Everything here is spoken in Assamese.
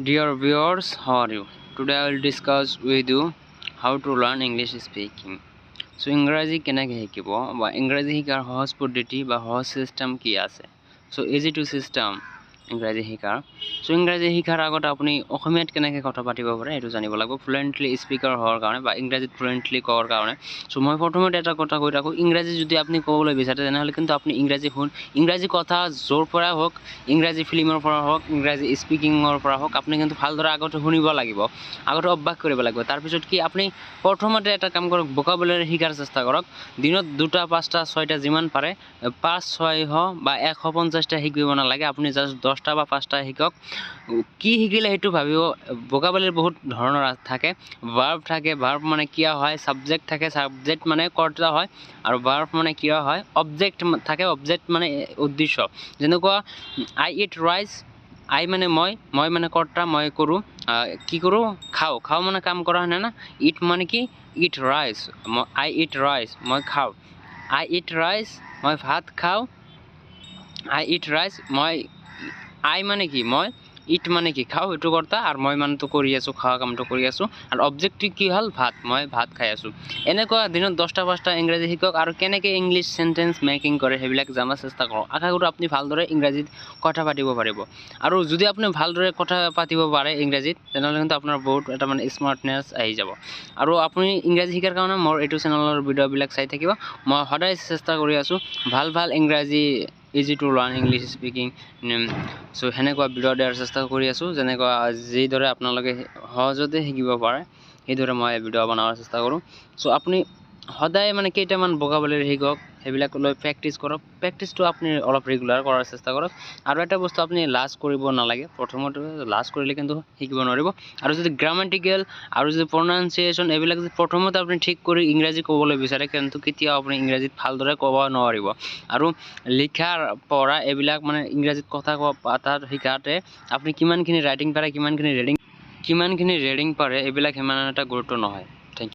Dear viewers, how are you? Today I will discuss with you how to learn English speaking. So ইংৰাজী কেনেকৈ শিকিব বা ইংৰাজী শিকাৰ সহজ পদ্ধতি বা সহজ সিস্টেম কি আছে? So easy to system ইংৰাজী শিকাৰ. So ইংৰাজী শিকাৰ আগত আপুনি অসমীয়াত কেনেকৈ কথা পাতিব পাৰে এইটো জানিব লাগিব ফ্লুয়েন্টলি স্পিকাৰ হোৱাৰ কাৰণে বা ইংৰাজীত ফ্লুয়েন্টলি কোৱাৰ কাৰণে. So মই প্ৰথমতে এটা কথা কৈ ৰাখোঁ ইংৰাজী যদি আপুনি ক'বলৈ বিচাৰে তেনেহ'লে কিন্তু আপুনি ইংৰাজী কথা য'ৰ পৰা হোক ইংৰাজী ফিল্মৰ পৰা হোক ইংৰাজী স্পিকিঙৰ পৰা হোক আপুনি কিন্তু ভালদৰে আগতে শুনিব লাগিব আগতে অভ্যাস কৰিব লাগিব তাৰপিছত কি আপুনি প্ৰথমতে এটা কাম কৰক ভোকাবুলাৰী শিকাৰ চেষ্টা কৰক দিনত 2টা 5টা 6টা যিমান পাৰে 5-6 বা 150টা শিকিব নালাগে আপুনি জাস্ট 10টা বা 5টা শিকক কি শিকিলে সেইটো ভাবিব ভোকাবুলাৰী বহুত ধৰণৰ থাকে ভাৰ্ব থাকে ভাৰ্ব মানে কিয়া হয় সাবজেক্ট থাকে সাবজেক্ট মানে কৰ্তা হয় আৰু ভাৰ্ব মানে কিয়া হয় অবজেক্ট থাকে অবজেক্ট মানে উদ্দেশ্য যেনেকুৱা আই ইট ৰাইস আই মানে মই মানে কৰ্তা মই কৰো কি কৰো খাও মানে কাম কৰা হয় না ইট মানে কি eat rice I eat rice মই খাও আই ইট রাইস মই ভাত খাও আই ইট রাইস মই আই মানে কি মই ইট মানে কি খাও এইটো কৰ্তা আৰু মই মানেতো কৰি আছো খাওয়া কামটো কৰি আছো আৰু অবজেক্টটো কি হল ভাত মই ভাত খাই আছো এনেকুৱা দিনত 10টা 5টা ইংৰাজী শিকক আৰু কেনেকৈ ইংলিশ সেন্টেন্স মেকিং কৰে সেইবিলাক জানাৰ চেষ্টা কৰক আশা কৰো আপুনি ভালদৰে ইংৰাজীত কথা পাতিব পাৰিব আৰু যদি আপুনি ভালদৰে কথা পাতিব পাৰে ইংৰাজীত তেনেহ'লে কিন্তু আপোনাৰ বহুত এটা মানে স্মাৰ্টনেছ আহি যাব আৰু আপুনি ইংৰাজী শিকাৰ কাৰণে মোৰ এইটো চেনেলৰ ভিডিঅ'বিলাক চাই থাকিব মই সদায় চেষ্টা কৰি আছো ভাল ইংৰাজী easy to learn English speaking so হেনেকুৱা ভিডিঅ' দিয়াৰ চেষ্টা কৰি আছো যেনেকুৱা যিদৰে আপোনালোকে সহজতে শিকিব পাৰে সেইদৰে মই ভিডিঅ' বনাৱাৰ চেষ্টা কৰো so আপুনি সদায় মানে কেইটামান ভোকাবুলাৰী শিকক সেইবিলাক লৈ প্ৰেক্টিছ কৰক প্ৰেক্টিছটো আপুনি অলপ ৰেগুলাৰ কৰাৰ চেষ্টা কৰক আৰু এটা বস্তু আপুনি লাজ কৰিব নালাগে প্ৰথমতে লাজ কৰিলে কিন্তু শিকিব নোৱাৰিব আৰু যদি গ্ৰামাটিক্যাল আৰু যদি প্ৰনাউন্সিয়েচন এইবিলাক যদি প্ৰথমতে আপুনি ঠিক কৰি ইংৰাজী ক'বলৈ বিচাৰে কিন্তু কেতিয়াও আপুনি ইংৰাজীত ভালদৰে ক'ব নোৱাৰিব আৰু লিখাৰ পঢ়া এইবিলাক মানে ইংৰাজীত কথা পাতাৰ শিকাতে আপুনি কিমানখিনি ৰাইটিং পাৰে কিমানখিনি ৰিডিং পাৰে এইবিলাক ইমান এটা গুৰুত্ব নহয়